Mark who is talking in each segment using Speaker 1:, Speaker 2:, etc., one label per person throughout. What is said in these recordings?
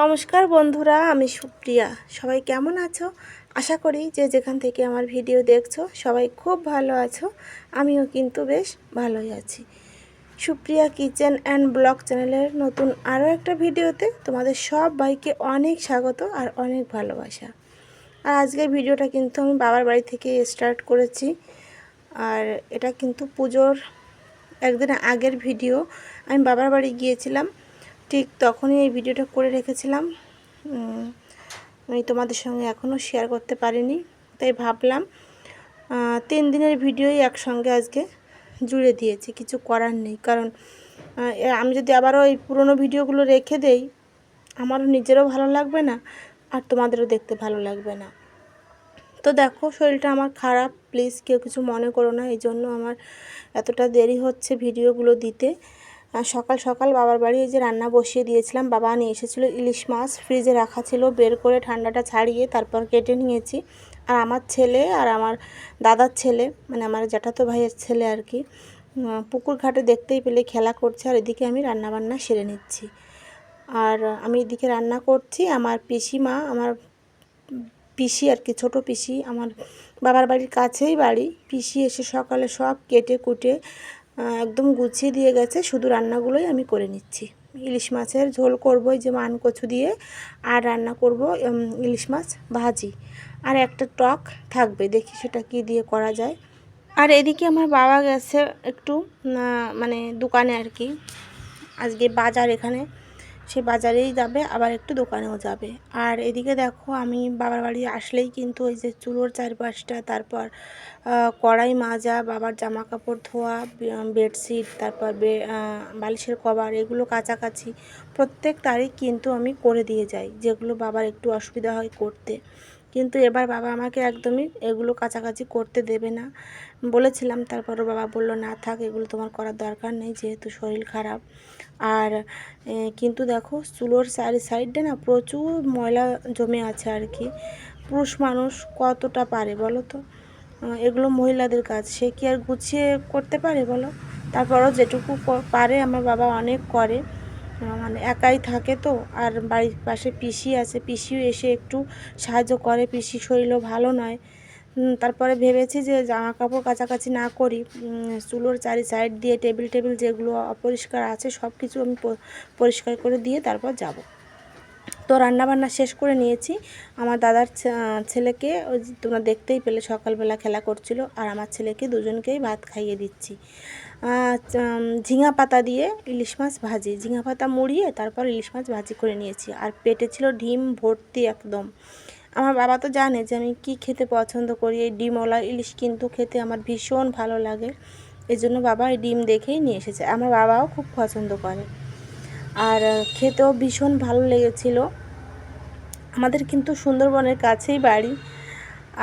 Speaker 1: নমস্কার বন্ধুরা, আমি সুপ্রিয়া। সবাই কেমন আছো? আশা করি যে যেখান থেকে আমার ভিডিও দেখছো সবাই খুব ভালো আছো। আমিও কিন্তু বেশ ভালোই আছি। সুপ্রিয়া কিচেন অ্যান্ড ব্লগ চ্যানেলের নতুন আরও একটা ভিডিওতে তোমাদের সবাইকে অনেক স্বাগত আর অনেক ভালোবাসা। আর আজকের ভিডিওটা কিন্তু আমি বাবার বাড়ি থেকে স্টার্ট করেছি। আর এটা কিন্তু পুজোর একদিন আগের ভিডিও। আমি বাবার বাড়ি গিয়েছিলাম, ঠিক তখনই এই ভিডিওটা করে রেখেছিলাম। আমি তোমাদের সঙ্গে এখনও শেয়ার করতে পারিনি, তাই ভাবলাম 3 দিনের ভিডিওই একসঙ্গে আজকে জুড়ে দিয়েছি। কিছু করার নেই, কারণ আমি যদি আবারও এই পুরনো ভিডিওগুলো রেখে দেই, আমারও নিজেরও ভালো লাগবে না আর তোমাদেরও দেখতে ভালো লাগবে না। তো দেখো, শরীরটা আমার খারাপ, প্লিজ কেউ কিছু মনে করো না, এই জন্য আমার এতটা দেরি হচ্ছে ভিডিওগুলো দিতে। সকাল সকাল বাবার বাড়ি এই যে রান্না বসিয়ে দিয়েছিলাম। বাবা নিয়ে এসেছিলো ইলিশ মাছ, ফ্রিজে রাখা ছিল, বের করে ঠান্ডাটা ছাড়িয়ে তারপর কেটে নিয়েছি। আর আমার ছেলে আর আমার দাদার ছেলে, মানে আমার জ্যাঠাতো ভাইয়ের ছেলে আর কি, পুকুর ঘাটে দেখতেই পেলে খেলা করছে। আর এদিকে আমি রান্নাবান্না সেরে নিচ্ছি। আর আমি এদিকে রান্না করছি। আমার পিসিমা, আমার পিসি আর কি, ছোটো পিসি, আমার বাবার বাড়ির কাছেই বাড়ি। পিসি এসে সকালে সব কেটে কুটে একদম গুছিয়ে দিয়ে গেছে, শুধু রান্নাগুলোই আমি করে নিচ্ছি। ইলিশ মাছের ঝোল করবো এই যে মান কচু দিয়ে, আর রান্না করব ইলিশ মাছ ভাজি, আর একটা টক থাকবে, দেখি সেটা কি দিয়ে করা যায়। আর এদিকে আমার বাবা গেছে একটু মানে দোকানে আর কি, আজকে বাজার এখানে, সে বাজারেই যাবে, আবার একটু দোকানেও যাবে। আর এদিকে দেখো, আমি বাবার বাড়ি আসলেই কিন্তু ওই যে চুলোর চারপাশটা, তারপর কড়াই মাজা, বাবার জামা কাপড় ধোয়া, বেডশিট, তারপর বালিশের কভার, এগুলো কাছাকাছি প্রত্যেক তারিখ কিন্তু আমি করে দিয়ে যাই, যেগুলো বাবার একটু অসুবিধা হয় করতে। কিন্তু এবার বাবা আমাকে একদমই এগুলো কাছাকাছি করতে দেবে না। বলেছিলাম, তারপরও বাবা বলল, না থাক, এগুলো তোমার করার দরকার নেই, যেহেতু শরীর খারাপ। আর কিন্তু দেখো, চুলোর সাইডে না প্রচুর ময়লা জমে আছে আর কি। পুরুষ মানুষ কতটা পারে বলো তো? এগুলো মহিলাদের কাজ, সে কি আর গুছিয়ে করতে পারে বলো? তারপরও যেটুকু পারে আমার বাবা অনেক করে, মানে একাই থাকে তো। আর বাড়ির পাশে পিসি আছে, পিসিও এসে একটু সাহায্য করে, পিসি শরীরও ভালো নয়। তারপরে ভেবেছি যে জামা কাপড় কাচাকাচি না করি, চুলোর সাইড দিয়ে টেবিল যেগুলো অপরিষ্কার আছে সব কিছু আমি পরিষ্কার করে দিয়ে তারপর যাব। তো রান্নাবান্না শেষ করে নিয়েছি। আমার দাদার ছেলেকে, ওই তোমরা দেখতেই পেলে সকালবেলা খেলা করছিল, আর আমার ছেলেকে দুজনকেই ভাত খাইয়ে দিচ্ছি। ঝিঙা পাতা দিয়ে ইলিশ মাছ ভাজি, ঝিঙা পাতা মুড়িয়ে তারপর ইলিশ মাছ ভাজি করে নিয়েছি। আর পেটে ছিল ডিম ভর্তি একদম। আমার বাবা তো জানে যে আমি কি খেতে পছন্দ করি, এই ডিমওয়ালা ইলিশ কিন্তু খেতে আমার ভীষণ ভালো লাগে। এই জন্য বাবা এই ডিম দেখেই নিয়ে এসেছে, আমার বাবাও খুব পছন্দ করে। আর খেতেও ভীষণ ভালো লেগেছিল। আমাদের কিন্তু সুন্দরবনের কাছেই বাড়ি,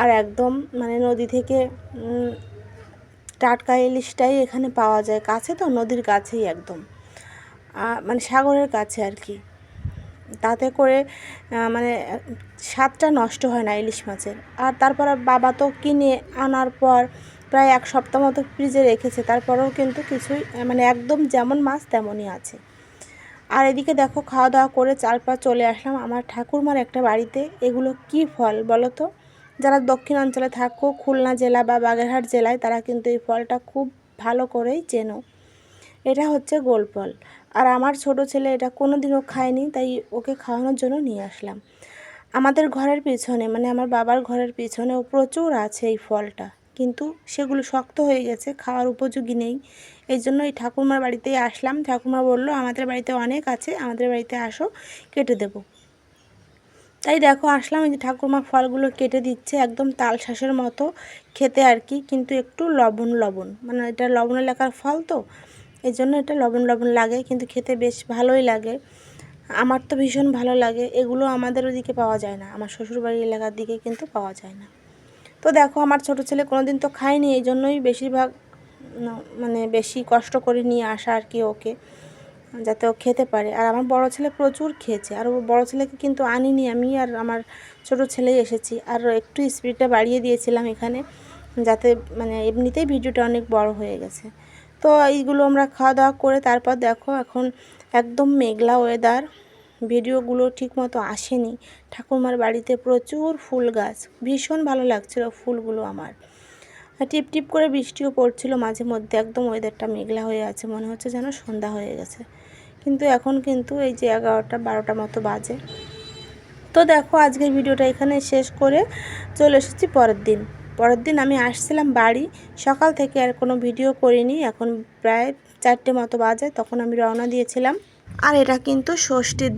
Speaker 1: আর একদম মানে নদী থেকে টাটকা ইলিশটাই এখানে পাওয়া যায়, কাছে তো, নদীর কাছেই একদম, মানে সাগরের কাছে আর কি। তাতে করে মানে স্বাদটা নষ্ট হয় না ইলিশ মাছের। আর তারপর বাবা তো কিনে আনার পর প্রায় 1 সপ্তাহ মতো ফ্রিজে রেখেছে, তারপরেও কিন্তু কিছুই, মানে একদম যেমন মাছ তেমনই আছে। আর এদিকে দেখো, খাওয়া দাওয়া করে চারপাশ চলে আসলাম আমার ঠাকুরমার একটা বাড়িতে। এগুলো কি ফল বলো তো? যারা দক্ষিণাঞ্চলে থাকো, খুলনা জেলা বা বাগেরহাট জেলায়, তারা কিন্তু এই ফলটা খুব ভালো করেই চেনো। এটা হচ্ছে গোল ফল। আর আমার ছোট ছেলে এটা কোনো দিনও খায়নি, তাই ওকে খাওয়ানোর জন্য নিয়ে আসলাম। আমাদের ঘরের পিছনে, মানে আমার বাবার ঘরের পিছনেও প্রচুর আছে এই ফলটা, কিন্তু সেগুলো শক্ত হয়ে গেছে, খাওয়ার উপযোগী নেই। এই জন্য এই ঠাকুরমার বাড়িতেই আসলাম। ঠাকুরমা বলল, আমাদের বাড়িতে অনেক আছে, আমাদের বাড়িতে আসো, কেটে দেবো। তাই দেখো আসলাম, এই যে ঠাকুরমা ফলগুলো কেটে দিচ্ছে, একদম তালশাঁসের মতো খেতে আর কি, কিন্তু একটু লবণ লবণ, মানে এটা লবণ এলাকার ফল তো, এই জন্য এটা লবণ লবণ লাগে, কিন্তু খেতে বেশ ভালোই লাগে। আমার তো ভীষণ ভালো লাগে। এগুলো আমাদের ওদিকে পাওয়া যায় না, আমার শ্বশুরবাড়ির এলাকার দিকে কিন্তু পাওয়া যায় না। তো দেখো, আমার ছোটো ছেলে কোনো দিন তো খায়নি, এই জন্যই বেশিরভাগ মানে বেশি কষ্ট করে নিয়ে আসা আর কি ওকে, যাতে ও খেতে পারে। আর আমার বড় ছেলে প্রচুর খেয়েছে, আর ও বড় ছেলেকে কিন্তু আনিনি আমি, আর আমার ছোটো ছেলেই এসেছি। আর একটু স্পিডটা বাড়িয়ে দিয়েছিলাম এখানে, যাতে মানে এমনিতেই ভিডিওটা অনেক বড় হয়ে গেছে। তো এইগুলো আমরা খাওয়া দাওয়া করে তারপর দেখো, এখন একদম মেঘলা ওয়েদার, ভিডিওগুলো ঠিকমতো আসেনি। ঠাকুরমার বাড়িতে প্রচুর ফুল গাছ, ভীষণ ভালো লাগছিল ফুলগুলো আমার। টিপ টিপ করে বৃষ্টিও পড়ছিল মাঝে মধ্যে, একদম ওয়েদারটা মেঘলা হয়ে আছে, মনে হচ্ছে যেন সন্ধ্যা হয়ে গেছে। কিন্তু এখন কিন্তু এই যে 11টা 12টা মতো বাজে। তো দেখো আজকের ভিডিওটা এখানে শেষ করে চলে এসেছি পরের দিন আমি আসছিলাম বাড়ি। সকাল থেকে আর কোনো ভিডিও করিনি। এখন প্রায় 4টে মতো বাজে, তখন আমি রওনা দিয়েছিলাম। আর এটা কিন্তু ষষ্ঠীর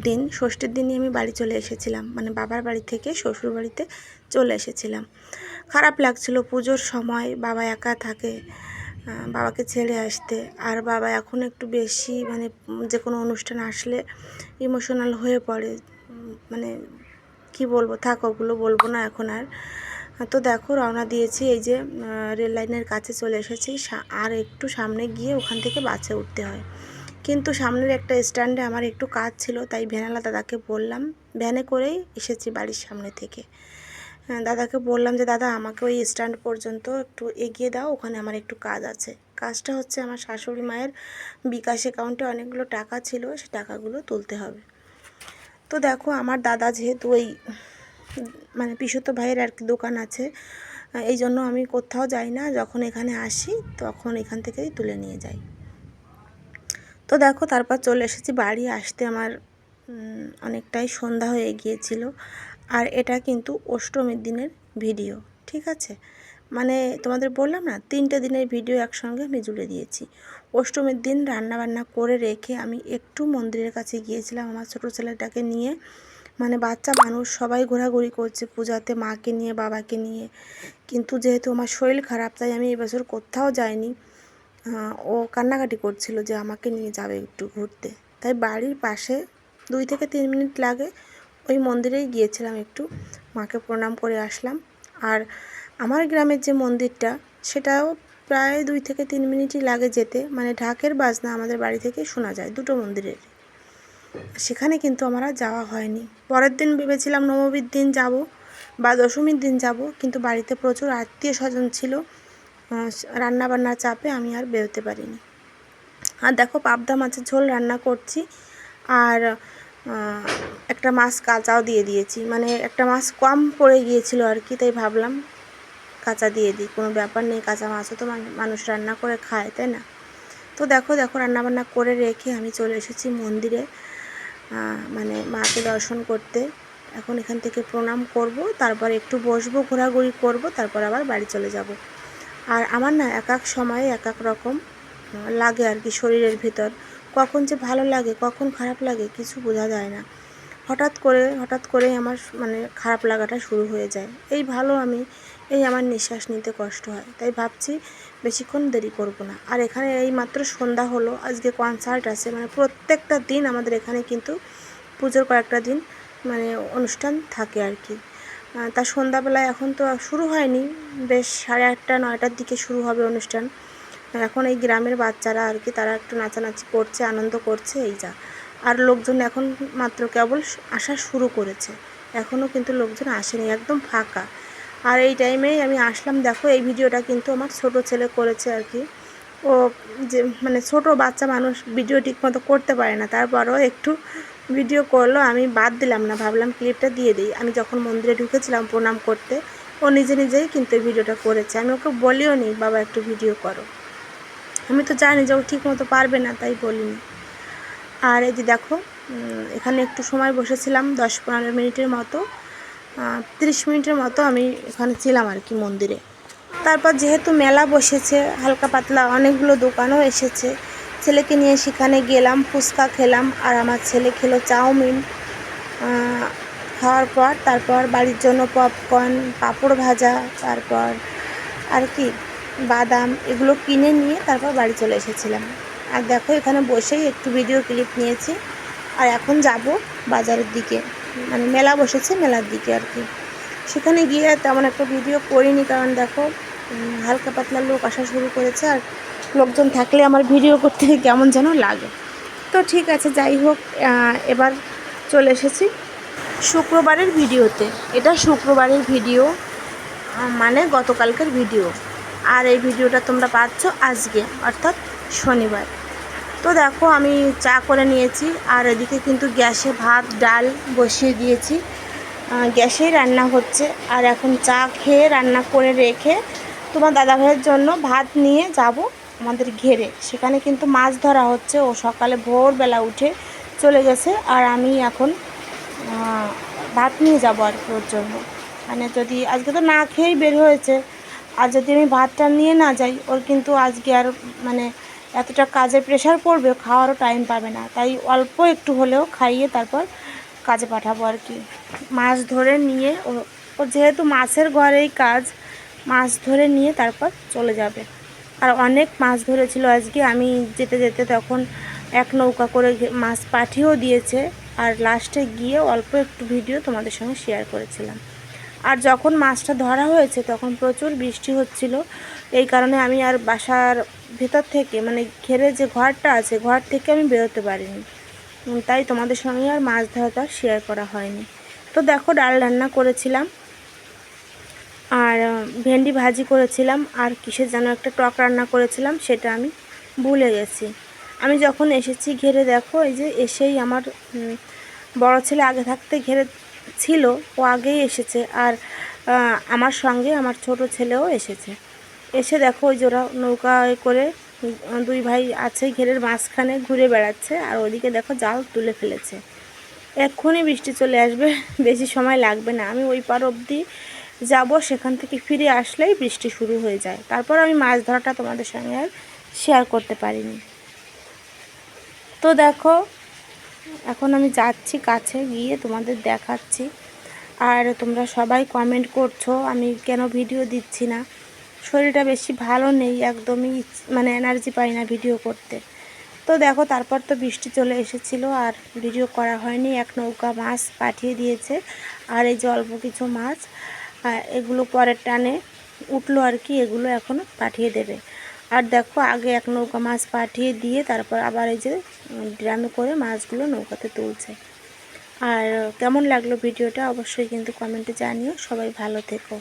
Speaker 1: দিনই আমি বাড়ি চলে এসেছিলাম, মানে বাবার বাড়ি থেকে শ্বশুর বাড়িতে চলে এসেছিলাম। খারাপ লাগছিল, পুজোর সময় বাবা একা থাকে, বাবাকে ছেড়ে আসতে। আর বাবা এখন একটু বেশি মানে যে কোনো অনুষ্ঠান আসলে ইমোশনাল হয়ে পড়ে। মানে কি বলবো, থাক ওগুলো বলবো না এখন আর। তো দেখো রওনা দিয়েছি, এই যে রেল লাইনের কাছে চলে এসেছি। আর একটু সামনে গিয়ে ওখান থেকে বাসে উঠতে হয়। কিন্তু সামনের একটা স্ট্যান্ডে আমার একটু কাজ ছিল, তাই ভ্যানওয়ালা দাদাকে বললাম, ভ্যানে করেই এসেছি বাড়ির সামনে থেকে। দাদাকে বললাম যে দাদা আমাকে ওই স্ট্যান্ড পর্যন্ত একটু এগিয়ে দাও, ওখানে আমার একটু কাজ আছে। কাজটা হচ্ছে আমার শাশুড়ি মায়ের বিকাশ অ্যাকাউন্টে অনেকগুলো টাকা ছিল, সে টাকাগুলো তুলতে হবে। তো দেখো আমার দাদা যেহেতু ওই মানে পিসুতো ভাইয়ের আর কি দোকান আছে, এই জন্য আমি কোথাও যাই না, যখন এখানে আসি তখন এখান থেকেই তুলে নিয়ে যাই। তো দেখো তারপর চলে এসেছি বাড়ি। আসতে আমার অনেকটাই সন্ধ্যা হয়ে গিয়েছিল। আর এটা কিন্তু অষ্টমীর দিনের ভিডিও, ঠিক আছে? মানে তোমাদের বললাম না 3টে দিনের ভিডিও একসঙ্গে আমি জুড়ে দিয়েছি। অষ্টমীর দিন রান্নাবান্না করে রেখে আমি একটু মন্দিরের কাছে গিয়েছিলাম আমার ছোটো ছেলেটাকে নিয়ে। মানে বাচ্চা মানুষ সবাই ঘোরাঘুরি করছে পূজাতে, মাকে নিয়ে বাবাকে নিয়ে। কিন্তু যেহেতু আমার শরীর খারাপ, তাই আমি এবছর কোথাও যাইনি। ও কান্নাকাটি করছিল যে আমাকে নিয়ে যাবে একটু ঘুরতে, তাই বাড়ির পাশে 2 থেকে 3 মিনিট লাগে, ওই মন্দিরেই গিয়েছিলাম, একটু মাকে প্রণাম করে আসলাম। আর আমার গ্রামের যে মন্দিরটা, সেটাও প্রায় 2 থেকে 3 মিনিটই লাগে যেতে। মানে ঢাকের বাজনা আমাদের বাড়ি থেকে শোনা যায় দুটো মন্দিরের। সেখানে কিন্তু আমার আর যাওয়া হয়নি। পরের দিন ভেবেছিলাম নবমীর দিন যাব বা দশমীর দিন যাব, কিন্তু বাড়িতে প্রচুর আত্মীয় স্বজন ছিল, রান্নাবান্নার চাপে আমি আর বেরোতে পারিনি। আর দেখো পাবদা মাছের ঝোল রান্না করছি, আর একটা মাছ কাঁচাও দিয়ে দিয়েছি। মানে একটা মাছ কম পড়ে গিয়েছিল আর কি, তাই ভাবলাম কাঁচা দিয়ে দিই, কোনো ব্যাপার নেই, কাঁচা মাছও তো মানুষ রান্না করে খায়, তাই না? তো দেখো রান্নাবান্না করে রেখে আমি চলে এসেছি মন্দিরে, মানে মাকে দর্শন করতে। এখন এখান থেকে প্রণাম করব, তারপর একটু বসবো, ঘোরাঘুরি করব, তারপর আবার বাড়ি চলে যাব। আর আমার না এক এক সময়ে এক এক রকম লাগে আর কি শরীরের ভিতর। কখন যে ভালো লাগে কখন খারাপ লাগে কিছু বোঝা যায় না। হঠাৎ করে আমার মানে খারাপ লাগাটা শুরু হয়ে যায়। এই আমার নিঃশ্বাস নিতে কষ্ট হয়, তাই ভাবছি বেশিক্ষণ দেরি করব না। আর এখানে এই মাত্র সন্ধ্যা হলো, আজকে কনসার্ট আছে। মানে প্রত্যেকটা দিন আমাদের এখানে কিন্তু পুজোর কয়েকটা দিন মানে অনুষ্ঠান থাকে আর কি। তা সন্ধ্যাবেলায় এখন তো শুরু হয়নি, বেশ 8:30 9টার দিকে শুরু হবে অনুষ্ঠান। এখন এই গ্রামের বাচ্চারা আর কি, তারা একটু নাচানাচি করছে, আনন্দ করছে, এই যা। আর লোকজন এখন মাত্র কেবল আসা শুরু করেছে, এখনও কিন্তু লোকজন আসেনি, একদম ফাঁকা। আর এই টাইমেই আমি আসলাম। দেখো এই ভিডিওটা কিন্তু আমার ছোট ছেলে করেছে আর কি। ও যে মানে ছোট বাচ্চা মানুষ ভিডিও ঠিকমতো করতে পারে না, তারপরও একটু ভিডিও করলো, আমি বাদ দিলাম না, ভাবলাম ক্লিপটা দিয়ে দিই। আমি যখন মন্দিরে ঢুকেছিলাম প্রণাম করতে, ও নিজেই কিন্তু এই ভিডিওটা করেছে। আমি ওকে বলিও নি বাবা একটু ভিডিও করো, আমি তো জানি যে ও ঠিকমতো পারবে না, তাই বলিনি। আর এই যে দেখো এখানে একটু সময় বসেছিলাম, 10-15 মিনিটের মতো, 30 মিনিটের মতো আমি এখানে ছিলাম আর কি মন্দিরে। তারপর যেহেতু মেলা বসেছে, হালকা পাতলা অনেকগুলো দোকানও এসেছে, ছেলেকে নিয়ে সেখানে গেলাম, ফুচকা খেলাম, আর আমার ছেলে খেলো চাউমিন। খাওয়ার পর তারপর বাড়ির জন্য পপকর্ন, পাঁপড় ভাজা, তারপর আর কি বাদাম, এগুলো কিনে নিয়ে তারপর বাড়ি চলে এসেছিলাম। আর দেখো এখানে বসেই একটু ভিডিও ক্লিপ নিয়েছি। আর এখন যাব বাজারের দিকে, মানে মেলা বসেছে, মেলার দিকে আর কি। সেখানে গিয়ে তেমন একটা ভিডিও করিনি, কারণ দেখো হালকা পাতলা লোক আসা শুরু করেছে, আর লোকজন থাকলে আমার ভিডিও করতে কেমন যেন লাগে। তো ঠিক আছে, যাই হোক, এবার চলে এসেছি শুক্রবারের ভিডিওতে। এটা শুক্রবারের ভিডিও, মানে গতকালকের ভিডিও। আর এই ভিডিওটা তোমরা পাচ্ছ আজকে, অর্থাৎ শনিবার। তো দেখো আমি চা করে নিয়েছি, আর এদিকে কিন্তু গ্যাসে ভাত ডাল বসিয়ে দিয়েছি, গ্যাসেই রান্না হচ্ছে। আর এখন চা খেয়ে রান্না করে রেখে তোমার দাদাভাইয়ের জন্য ভাত নিয়ে যাব আমাদের ঘেরে। সেখানে কিন্তু মাছ ধরা হচ্ছে। ও সকালে ভোরবেলা উঠে চলে গেছে, আর আমি এখন ভাত নিয়ে যাব আর কি ওর জন্য। মানে যদি আজকে তো না খেয়েই বের হয়েছে, আর যদি আমি ভাতটা নিয়ে না যাই, ওর কিন্তু আজকে আর মানে এতটা কাজের প্রেশার পড়বে, খাওয়ারও টাইম পাবে না। তাই অল্প একটু হলেও খাইয়ে তারপর কাজে পাঠাবো আর কি। মাছ ধরে নিয়ে ও যেহেতু মাছের ঘরেই কাজ, মাছ ধরে নিয়ে তারপর চলে যাবে। আর অনেক মাছ ধরেছিল আজকে, আমি যেতে যেতে তখন এক নৌকা করে মাছ পাঠিয়েও দিয়েছে। আর লাস্টে গিয়ে অল্প একটু ভিডিও তোমাদের সঙ্গে শেয়ার করেছিলাম। আর যখন মাছটা ধরা হয়েছে তখন প্রচুর বৃষ্টি হচ্ছিল, এই কারণে আমি আর বাসার ভেতর থেকে মানে ঘেরে যে ঘরটা আছে ঘর থেকে আমি বেরোতে পারিনি, তাই তোমাদের সঙ্গে আর মাছ ধরাটা শেয়ার করা হয়নি। তো দেখো ডাল রান্না করেছিলাম, আর ভেন্ডি ভাজি করেছিলাম, আর কিসের যেন একটা টক রান্না করেছিলাম, সেটা আমি ভুলে গেছি। আমি যখন এসেছি ঘেরে দেখো এই যে এসেই আমার বড় ছেলে আগে থাকতে ঘেরে ছিল, ও আগেই এসেছে। আর আমার সঙ্গে আমার ছোট ছেলেও এসেছে। এসে দেখো ওই যে ওরা নৌকায় করে দুই ভাই আছে ঘেরের মাঝখানে ঘুরে বেড়াচ্ছে, আর ওদিকে দেখো জাল তুলে ফেলেছে। এক্ষুনি বৃষ্টি চলে আসবে, বেশি সময় লাগবে না। আমি ওই পার অবধি যাব, সেখান থেকে ফিরে আসলেই বৃষ্টি শুরু হয়ে যায়। তারপর আমি মাছ ধরাটা তোমাদের সঙ্গে আর শেয়ার করতে পারিনি। তো দেখো এখন আমি যাচ্ছি, কাছে গিয়ে তোমাদের দেখাচ্ছি। আর তোমরা সবাই কমেন্ট করছো আমি কেন ভিডিও দিচ্ছি না। শরীরটা বেশি ভালো নেই, একদমই মানে এনার্জি পাই না ভিডিও করতে। তো দেখো তারপর তো বৃষ্টি চলে এসেছিলো, আর ভিডিও করা হয়নি। এক নৌকা মাছ পাঠিয়ে দিয়েছে, আর এই যে অল্প কিছু মাছ এগুলো পরের টানে উঠলো আর কি, এগুলো এখনও পাঠিয়ে দেবে। আর দেখো আগে এক নৌকা মাছ পাঠিয়ে দিয়ে তারপর আবার এই যে ড্রামে করে মাছগুলো নৌকাতে তুলছে। আর কেমন লাগলো ভিডিওটা অবশ্যই কিন্তু কমেন্টে জানিও। সবাই ভালো থেকো।